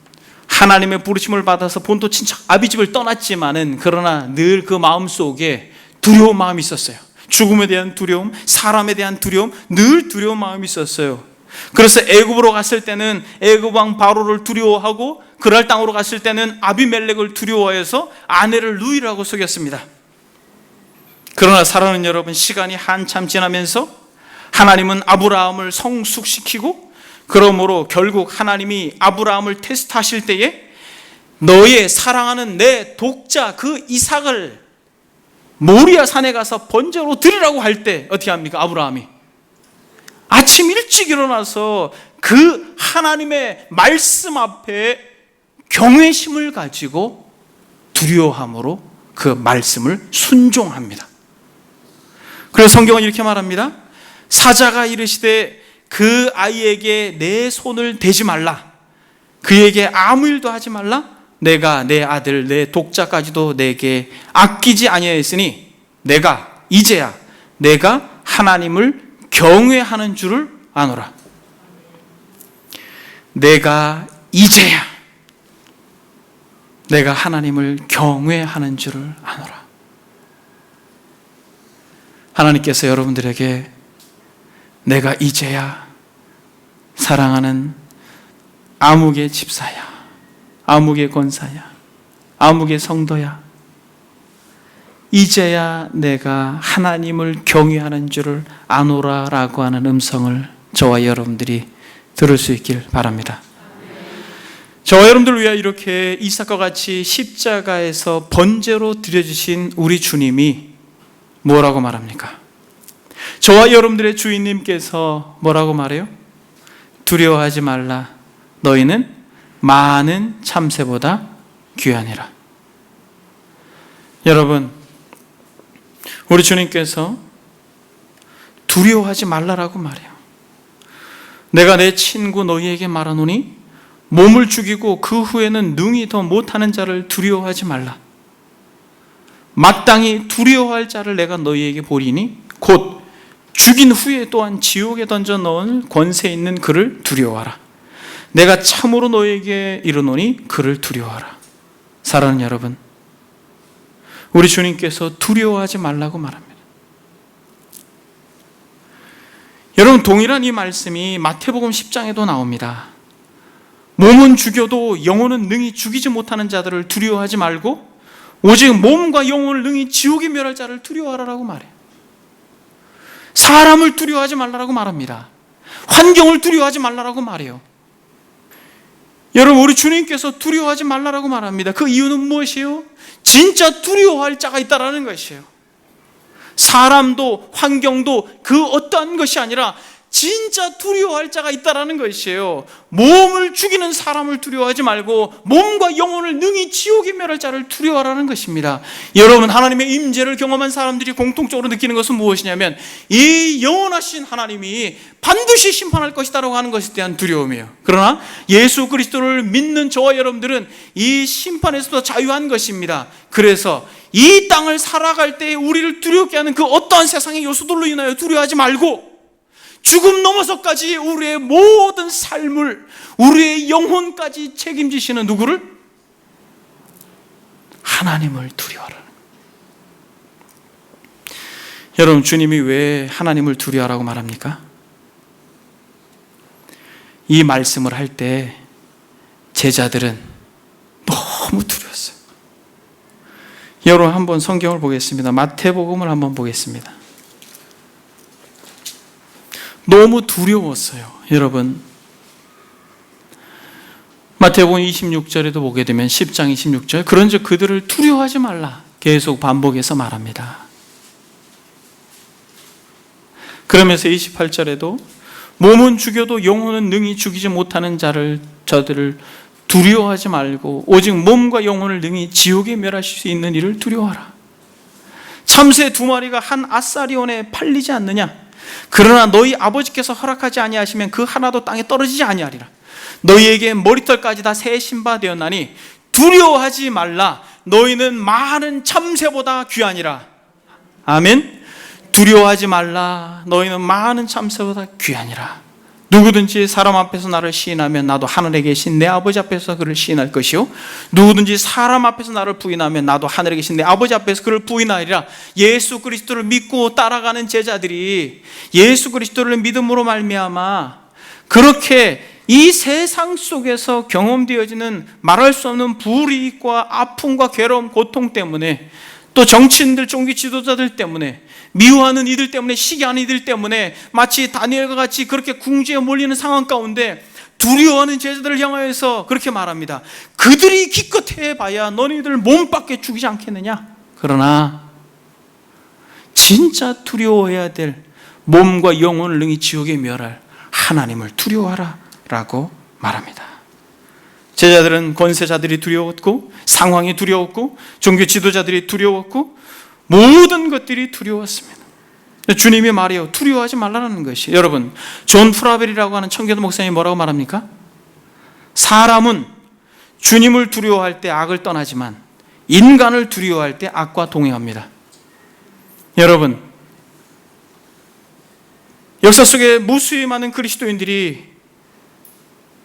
하나님의 부르심을 받아서 본토 친척 아비집을 떠났지만은 그러나 늘 그 마음속에 두려운 마음이 있었어요. 죽음에 대한 두려움, 사람에 대한 두려움, 늘 두려운 마음이 있었어요. 그래서 애굽으로 갔을 때는 애굽 왕 바로를 두려워하고 그랄 땅으로 갔을 때는 아비멜렉을 두려워해서 아내를 누이라고 속였습니다. 그러나 사랑하는 여러분, 시간이 한참 지나면서 하나님은 아브라함을 성숙시키고, 그러므로 결국 하나님이 아브라함을 테스트하실 때에 너의 사랑하는 내 독자 그 이삭을 모리아 산에 가서 번제로 드리라고 할 때 어떻게 합니까? 아브라함이 아침 일찍 일어나서 그 하나님의 말씀 앞에 경외심을 가지고 두려워함으로 그 말씀을 순종합니다. 그래서 성경은 이렇게 말합니다. 사자가 이르시되 그 아이에게 내 손을 대지 말라. 그에게 아무 일도 하지 말라. 내가 내 아들 내 독자까지도 내게 아끼지 아니하였으니 내가 이제야 내가 하나님을 경외하는 줄을 아노라. 내가 이제야 내가 하나님을 경외하는 줄을 아노라. 하나님께서 여러분들에게 내가 이제야 사랑하는 아무개 집사야, 아무개 권사야, 아무개 성도야, 이제야 내가 하나님을 경외하는 줄을 아노라라고 하는 음성을 저와 여러분들이 들을 수 있길 바랍니다. 저와 여러분들을 위하여 이렇게 이삭과 같이 십자가에서 번제로 드려주신 우리 주님이 뭐라고 말합니까? 저와 여러분들의 주인님께서 뭐라고 말해요? 두려워하지 말라. 너희는 많은 참새보다 귀하니라. 여러분, 우리 주님께서 두려워하지 말라라고 말해요. 내가 내 친구 너희에게 말하노니 몸을 죽이고 그 후에는 능히 더 못하는 자를 두려워하지 말라. 마땅히 두려워할 자를 내가 너희에게 보리니 곧 죽인 후에 또한 지옥에 던져 넣은 권세 있는 그를 두려워하라. 내가 참으로 너희에게 이르노니 그를 두려워하라. 사랑하는 여러분, 우리 주님께서 두려워하지 말라고 말합니다. 여러분, 동일한 이 말씀이 마태복음 10장에도 나옵니다. 몸은 죽여도 영혼은 능히 죽이지 못하는 자들을 두려워하지 말고 오직 몸과 영혼을 능히 지옥에 멸할 자를 두려워하라고 말해요. 사람을 두려워하지 말라고 말합니다. 환경을 두려워하지 말라고 말해요. 여러분, 우리 주님께서 두려워하지 말라고 말합니다. 그 이유는 무엇이에요? 진짜 두려워할 자가 있다는 것이에요. 사람도 환경도 그 어떠한 것이 아니라 진짜 두려워할 자가 있다는 것이에요. 몸을 죽이는 사람을 두려워하지 말고 몸과 영혼을 능히 지옥에 멸할 자를 두려워하라는 것입니다. 여러분, 하나님의 임재를 경험한 사람들이 공통적으로 느끼는 것은 무엇이냐면 이 영원하신 하나님이 반드시 심판할 것이다라고 하는 것에 대한 두려움이에요. 그러나 예수 그리스도를 믿는 저와 여러분들은 이 심판에서도 자유한 것입니다. 그래서 이 땅을 살아갈 때 우리를 두렵게 하는 그 어떠한 세상의 요소들로 인하여 두려워하지 말고 죽음 넘어서까지 우리의 모든 삶을, 우리의 영혼까지 책임지시는 누구를? 하나님을 두려워하라는 거예요. 여러분, 주님이 왜 하나님을 두려워하라고 말합니까? 이 말씀을 할 때 제자들은 너무 두려웠어요. 여러분, 한번 성경을 보겠습니다. 마태복음을 한번 보겠습니다. 너무 두려웠어요. 여러분, 마태복음 26절에도 보게 되면 10장 26절 그런즉 그들을 두려워하지 말라 계속 반복해서 말합니다. 그러면서 28절에도 몸은 죽여도 영혼은 능히 죽이지 못하는 저들을 두려워하지 말고 오직 몸과 영혼을 능히 지옥에 멸하실 수 있는 이를 두려워하라. 참새 2마리가 한 아사리온에 팔리지 않느냐? 그러나 너희 아버지께서 허락하지 아니하시면 그 하나도 땅에 떨어지지 아니하리라. 너희에게 머리털까지 다 세신 바 되었나니 두려워하지 말라. 너희는 많은 참새보다 귀하니라. 아멘. 두려워하지 말라. 너희는 많은 참새보다 귀하니라. 누구든지 사람 앞에서 나를 시인하면 나도 하늘에 계신 내 아버지 앞에서 그를 시인할 것이요 누구든지 사람 앞에서 나를 부인하면 나도 하늘에 계신 내 아버지 앞에서 그를 부인하리라. 예수 그리스도를 믿고 따라가는 제자들이 예수 그리스도를 믿음으로 말미암아 그렇게 이 세상 속에서 경험되어지는 말할 수 없는 불이익과 아픔과 괴로움, 고통 때문에 또 정치인들, 종교 지도자들 때문에, 미워하는 이들 때문에, 시기하는 이들 때문에 마치 다니엘과 같이 그렇게 궁지에 몰리는 상황 가운데 두려워하는 제자들을 향하여서 그렇게 말합니다. 그들이 기껏 해봐야 너희들 몸밖에 죽이지 않겠느냐. 그러나 진짜 두려워해야 될 몸과 영혼을 능히 지옥에 멸할 하나님을 두려워하라 라고 말합니다. 제자들은 권세자들이 두려웠고, 상황이 두려웠고, 종교 지도자들이 두려웠고, 모든 것들이 두려웠습니다. 주님이 말해요. 두려워하지 말라는 것이. 여러분, 존 프라벨이라고 하는 청교도 목사님이 뭐라고 말합니까? 사람은 주님을 두려워할 때 악을 떠나지만 인간을 두려워할 때 악과 동행합니다. 여러분, 역사 속에 무수히 많은 그리스도인들이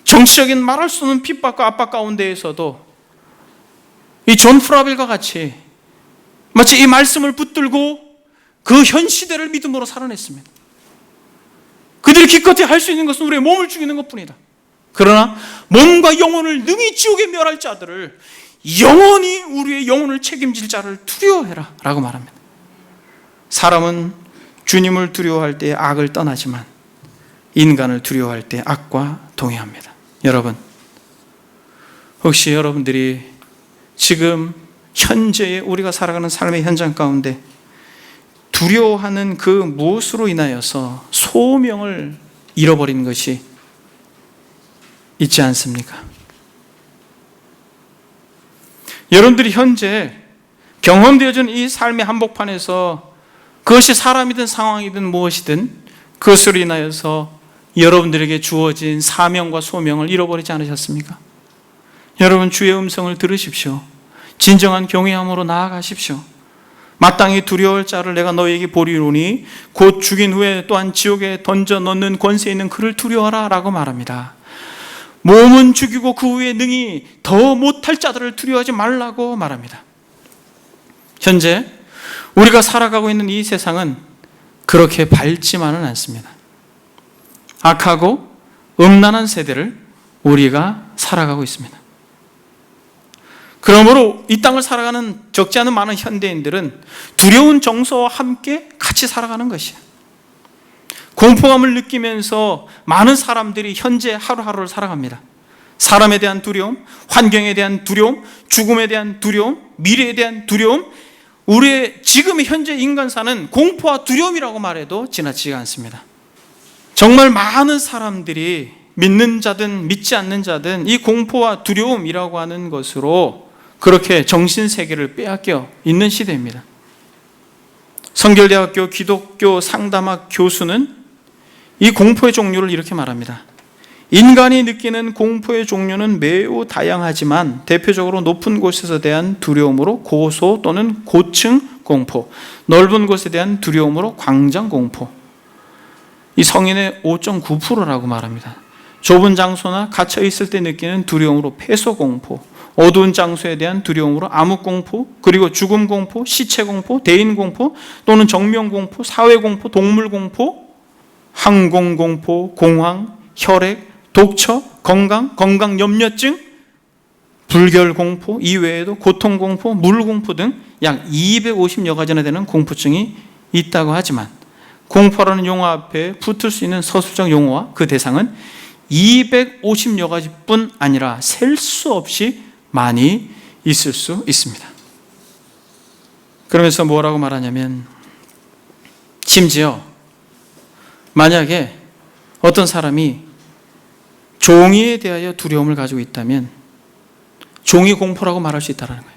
정치적인 말할 수 없는 핍박과 압박 가운데에서도 이 존 프라벨과 같이 마치 이 말씀을 붙들고 그 현 시대를 믿음으로 살아냈습니다. 그들이 기껏해 할 수 있는 것은 우리의 몸을 죽이는 것뿐이다. 그러나 몸과 영혼을 능히 지옥에 멸할 자들을, 영원히 우리의 영혼을 책임질 자를 두려워해라 라고 말합니다. 사람은 주님을 두려워할 때 악을 떠나지만 인간을 두려워할 때 악과 동행합니다. 여러분, 혹시 여러분들이 지금 현재의 우리가 살아가는 삶의 현장 가운데 두려워하는 그 무엇으로 인하여서 소명을 잃어버린 것이 있지 않습니까? 여러분들이 현재 경험되어진 이 삶의 한복판에서 그것이 사람이든 상황이든 무엇이든 그것으로 인하여서 여러분들에게 주어진 사명과 소명을 잃어버리지 않으셨습니까? 여러분, 주의 음성을 들으십시오. 진정한 경외함으로 나아가십시오. 마땅히 두려울 자를 내가 너희에게 보리오니 곧 죽인 후에 또한 지옥에 던져 넣는 권세 있는 그를 두려워하라 라고 말합니다. 몸은 죽이고 그 후에 능히 더 못할 자들을 두려워하지 말라고 말합니다. 현재 우리가 살아가고 있는 이 세상은 그렇게 밝지만은 않습니다. 악하고 음란한 세대를 우리가 살아가고 있습니다. 그러므로 이 땅을 살아가는 적지 않은 많은 현대인들은 두려운 정서와 함께 같이 살아가는 것이에요. 공포감을 느끼면서 많은 사람들이 현재 하루하루를 살아갑니다. 사람에 대한 두려움, 환경에 대한 두려움, 죽음에 대한 두려움, 미래에 대한 두려움, 우리의 지금의 현재 인간사는 공포와 두려움이라고 말해도 지나치지 않습니다. 정말 많은 사람들이 믿는 자든 믿지 않는 자든 이 공포와 두려움이라고 하는 것으로 그렇게 정신세계를 빼앗겨 있는 시대입니다. 성결대학교 기독교 상담학 교수는 이 공포의 종류를 이렇게 말합니다. 인간이 느끼는 공포의 종류는 매우 다양하지만 대표적으로 높은 곳에서 대한 두려움으로 고소 또는 고층 공포, 넓은 곳에 대한 두려움으로 광장 공포, 이 성인의 5.9%라고 말합니다. 좁은 장소나 갇혀 있을 때 느끼는 두려움으로 폐소 공포, 어두운 장소에 대한 두려움으로 암흑 공포, 그리고 죽음 공포, 시체 공포, 대인 공포 또는 정명 공포, 사회 공포, 동물 공포, 항공 공포, 공황, 혈액, 독처, 건강 염려증, 불결 공포, 이외에도 고통 공포, 물 공포 등 약 250여 가지나 되는 공포증이 있다고 하지만 공포라는 용어 앞에 붙을 수 있는 서술적 용어와 그 대상은 250여 가지뿐 아니라 셀 수 없이 많이 있을 수 있습니다. 그러면서 뭐라고 말하냐면, 심지어 만약에 어떤 사람이 종이에 대하여 두려움을 가지고 있다면 종이 공포라고 말할 수 있다는 거예요.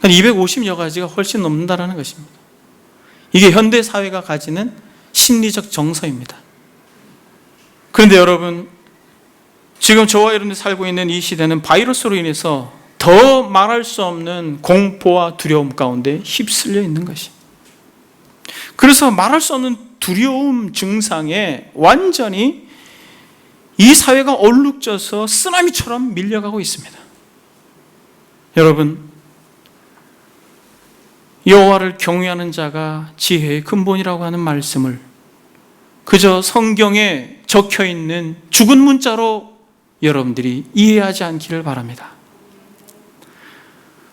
250여 가지가 훨씬 넘는다는 것입니다. 이게 현대 사회가 가지는 심리적 정서입니다. 그런데 여러분, 지금 저와 여러분들이 살고 있는 이 시대는 바이러스로 인해서 더 말할 수 없는 공포와 두려움 가운데 휩쓸려 있는 것이. 그래서 말할 수 없는 두려움 증상에 완전히 이 사회가 얼룩져서 쓰나미처럼 밀려가고 있습니다. 여러분, 여호와를 경외하는 자가 지혜의 근본이라고 하는 말씀을 그저 성경에 적혀있는 죽은 문자로 여러분들이 이해하지 않기를 바랍니다.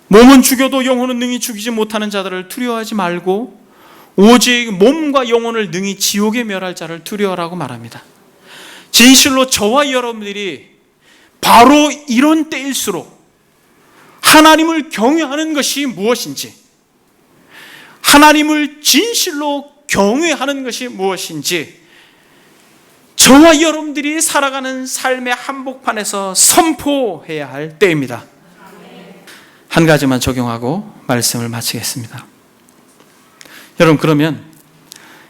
몸은 죽여도 영혼은 능히 죽이지 못하는 자들을 두려워하지 말고 오직 몸과 영혼을 능히 지옥에 멸할 자를 두려워하라고 말합니다. 진실로 저와 여러분들이 바로 이런 때일수록 하나님을 경외하는 것이 무엇인지, 하나님을 진실로 경외하는 것이 무엇인지 저와 여러분들이 살아가는 삶의 한복판에서 선포해야 할 때입니다. 한 가지만 적용하고 말씀을 마치겠습니다. 여러분, 그러면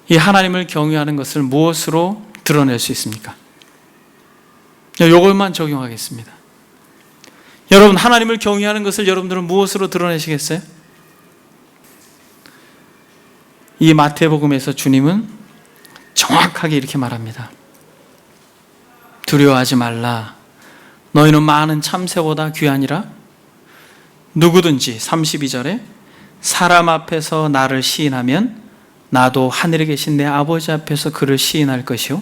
이 하나님을 경외하는 것을 무엇으로 드러낼 수 있습니까? 이것만 적용하겠습니다. 여러분, 하나님을 경외하는 것을 여러분들은 무엇으로 드러내시겠어요? 이 마태복음에서 주님은 정확하게 이렇게 말합니다. 두려워하지 말라. 너희는 많은 참새보다 귀하니라. 누구든지 32절에 사람 앞에서 나를 시인하면 나도 하늘에 계신 내 아버지 앞에서 그를 시인할 것이요,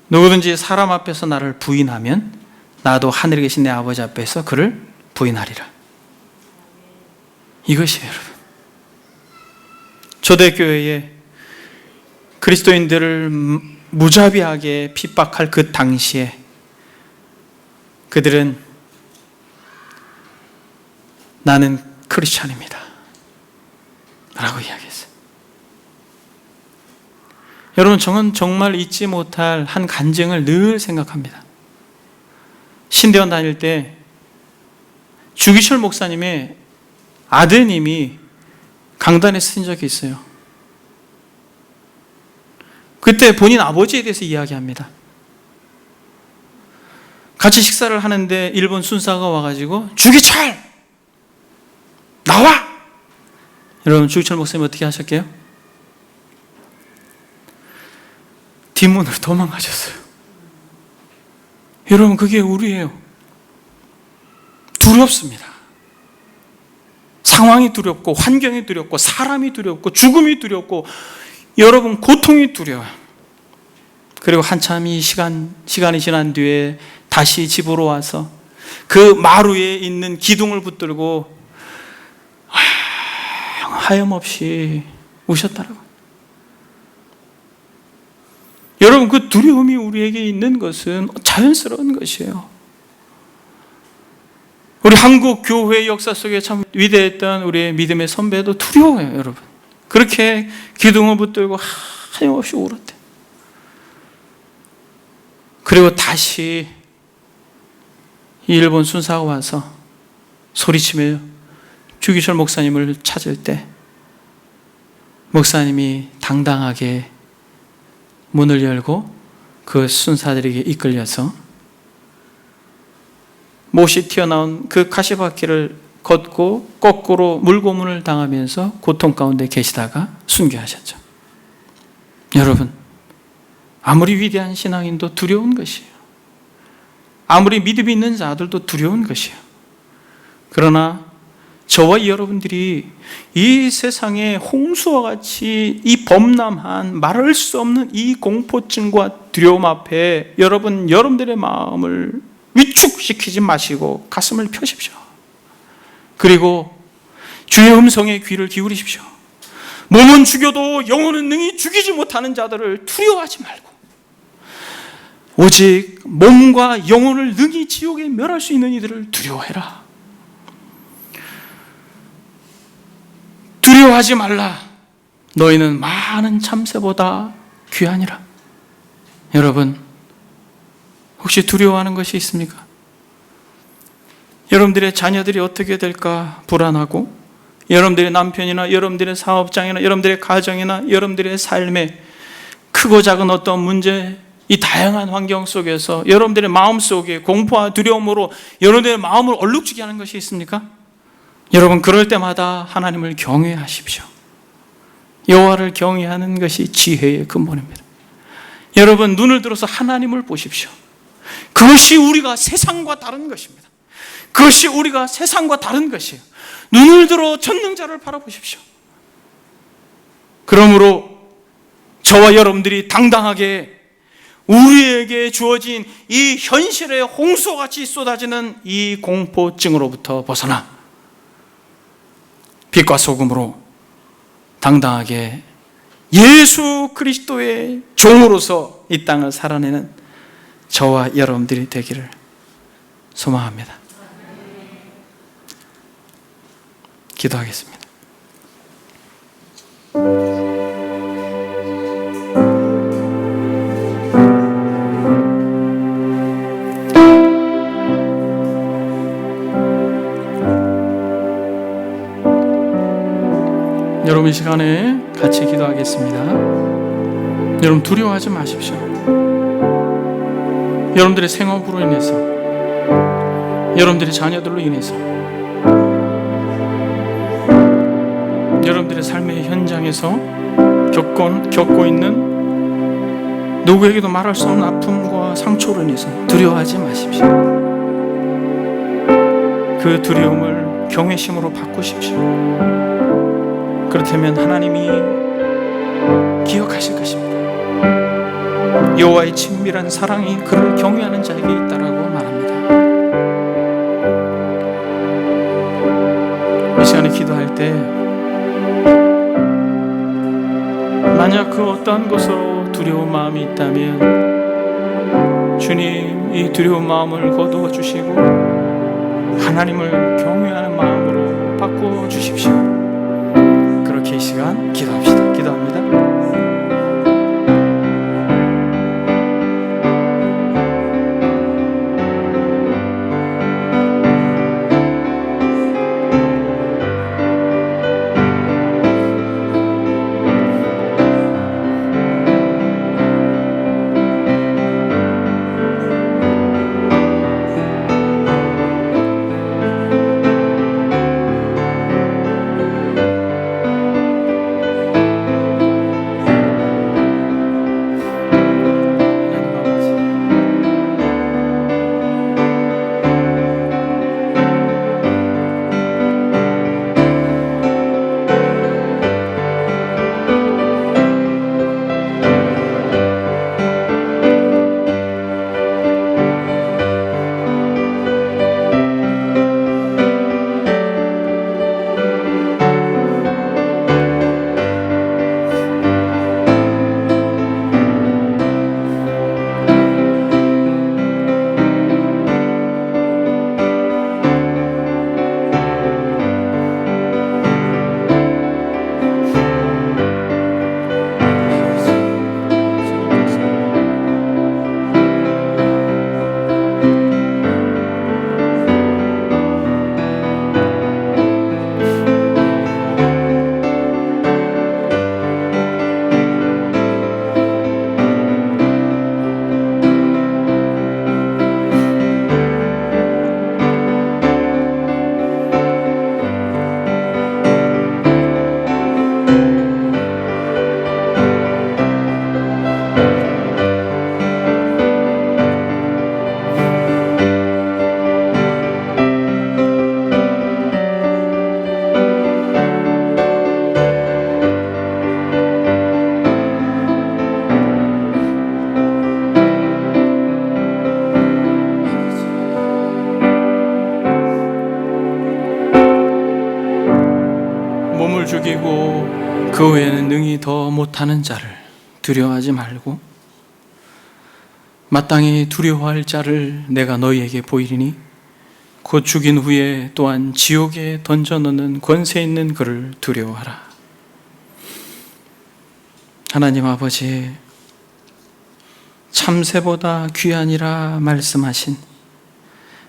누구든지 사람 앞에서 나를 부인하면 나도 하늘에 계신 내 아버지 앞에서 그를 부인하리라. 이것이에요, 여러분. 초대교회에 그리스도인들을 무자비하게 핍박할 그 당시에 그들은 나는 크리스찬입니다 라고 이야기했어요. 여러분, 저는 정말 잊지 못할 한 간증을 늘 생각합니다. 신대원 다닐 때 주기철 목사님의 아드님이 강단에 쓴 적이 있어요. 그때 본인 아버지에 대해서 이야기합니다. 같이 식사를 하는데 일본 순사가 와가지고 주기철! 나와! 여러분, 주기철 목사님 어떻게 하셨게요? 뒷문으로 도망가셨어요. 여러분, 그게 우리예요. 두렵습니다. 상황이 두렵고, 환경이 두렵고, 사람이 두렵고, 죽음이 두렵고, 여러분, 고통이 두려워요. 그리고 한참이 시간이 지난 뒤에 다시 집으로 와서 그 마루에 있는 기둥을 붙들고 하염없이 우셨다라고. 여러분, 그 두려움이 우리에게 있는 것은 자연스러운 것이에요. 우리 한국 교회의 역사 속에 참 위대했던 우리의 믿음의 선배도 두려워요, 여러분. 그렇게 기둥을 붙들고 하염없이 울었대. 그리고 다시 일본 순사가 와서 소리치며 주기철 목사님을 찾을 때 목사님이 당당하게 문을 열고 그 순사들에게 이끌려서 못이 튀어나온 그 가시바퀴를 걷고 거꾸로 물고문을 당하면서 고통 가운데 계시다가 순교하셨죠. 여러분, 아무리 위대한 신앙인도 두려운 것이에요. 아무리 믿음이 있는 자들도 두려운 것이에요. 그러나 저와 여러분들이 이 세상의 홍수와 같이 이 범람한 말할 수 없는 이 공포증과 두려움 앞에 여러분들의 마음을 위축시키지 마시고 가슴을 펴십시오. 그리고 주의 음성에 귀를 기울이십시오. 몸은 죽여도 영혼은 능히 죽이지 못하는 자들을 두려워하지 말고 오직 몸과 영혼을 능히 지옥에 멸할 수 있는 이들을 두려워해라. 두려워하지 말라. 너희는 많은 참새보다 귀하니라. 여러분, 혹시 두려워하는 것이 있습니까? 여러분들의 자녀들이 어떻게 될까 불안하고, 여러분들의 남편이나 여러분들의 사업장이나 여러분들의 가정이나 여러분들의 삶에 크고 작은 어떤 문제, 이 다양한 환경 속에서 여러분들의 마음속에 공포와 두려움으로 여러분들의 마음을 얼룩지게 하는 것이 있습니까? 여러분, 그럴 때마다 하나님을 경외하십시오. 여호와를 경외하는 것이 지혜의 근본입니다. 여러분, 눈을 들어서 하나님을 보십시오. 그것이 우리가 세상과 다른 것입니다. 그것이 우리가 세상과 다른 것이에요. 눈을 들어 전능자를 바라보십시오. 그러므로 저와 여러분들이 당당하게 우리에게 주어진 이 현실의 홍수같이 쏟아지는 이 공포증으로부터 벗어나 빛과 소금으로 당당하게 예수 그리스도의 종으로서 이 땅을 살아내는 저와 여러분들이 되기를 소망합니다. 기도하겠습니다. 여러분, 이 시간에 같이 기도하겠습니다. 여러분, 두려워하지 마십시오. 여러분들의 생업으로 인해서, 여러분들의 자녀들로 인해서, 여러분들의 삶의 현장에서 겪고 있는 누구에게도 말할 수 없는 아픔과 상처로 인해서 두려워하지 마십시오. 그 두려움을 경외심으로 바꾸십시오. 그렇다면 하나님이 기억하실 것입니다. 여호와의 친밀한 사랑이 그를 경외하는 자에게 있다라고 말합니다. 이 시간에 기도할 때 만약 그 어떠한 것으로 두려운 마음이 있다면 주님, 이 두려운 마음을 거두어 주시고 하나님을 경외하는 마음으로 바꿔 주십시오. 그렇게 이 시간 기도합시다. 기도합니다. 몸을 죽이고 그 외에는 능히 더 못하는 자를 두려워하지 말고 마땅히 두려워할 자를 내가 너희에게 보이리니 곧 죽인 후에 또한 지옥에 던져넣는 권세 있는 그를 두려워하라. 하나님 아버지, 참새보다 귀하니라 말씀하신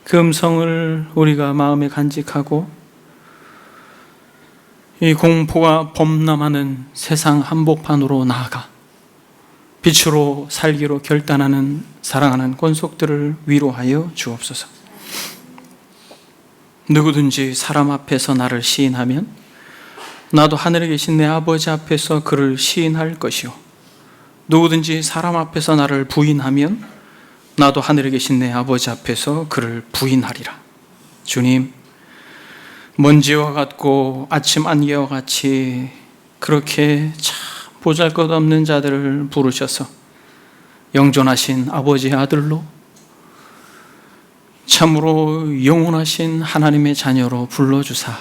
그 음성을 우리가 마음에 간직하고 이 공포가 범람하는 세상 한복판으로 나아가 빛으로 살기로 결단하는 사랑하는 권속들을 위로하여 주옵소서. 누구든지 사람 앞에서 나를 시인하면 나도 하늘에 계신 내 아버지 앞에서 그를 시인할 것이요, 누구든지 사람 앞에서 나를 부인하면 나도 하늘에 계신 내 아버지 앞에서 그를 부인하리라. 주님, 먼지와 같고 아침 안개와 같이 그렇게 참 보잘것없는 자들을 부르셔서 영존하신 아버지의 아들로 참으로 영원하신 하나님의 자녀로 불러주사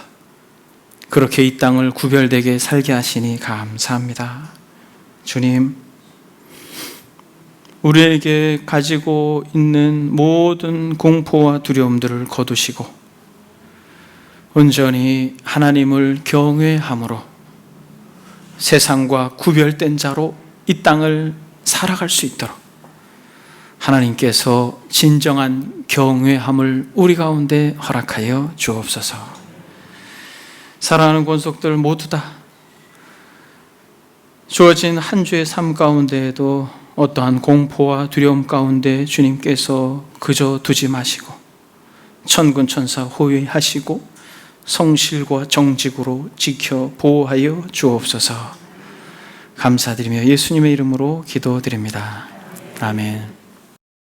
그렇게 이 땅을 구별되게 살게 하시니 감사합니다. 주님, 우리에게 가지고 있는 모든 공포와 두려움들을 거두시고 온전히 하나님을 경외함으로 세상과 구별된 자로 이 땅을 살아갈 수 있도록 하나님께서 진정한 경외함을 우리 가운데 허락하여 주옵소서. 사랑하는 권속들 모두 다 주어진 한 주의 삶 가운데에도 어떠한 공포와 두려움 가운데 주님께서 그저 두지 마시고 천군 천사 호위하시고 성실과 정직으로 지켜 보호하여 주옵소서. 감사드리며 예수님의 이름으로 기도드립니다. 아멘.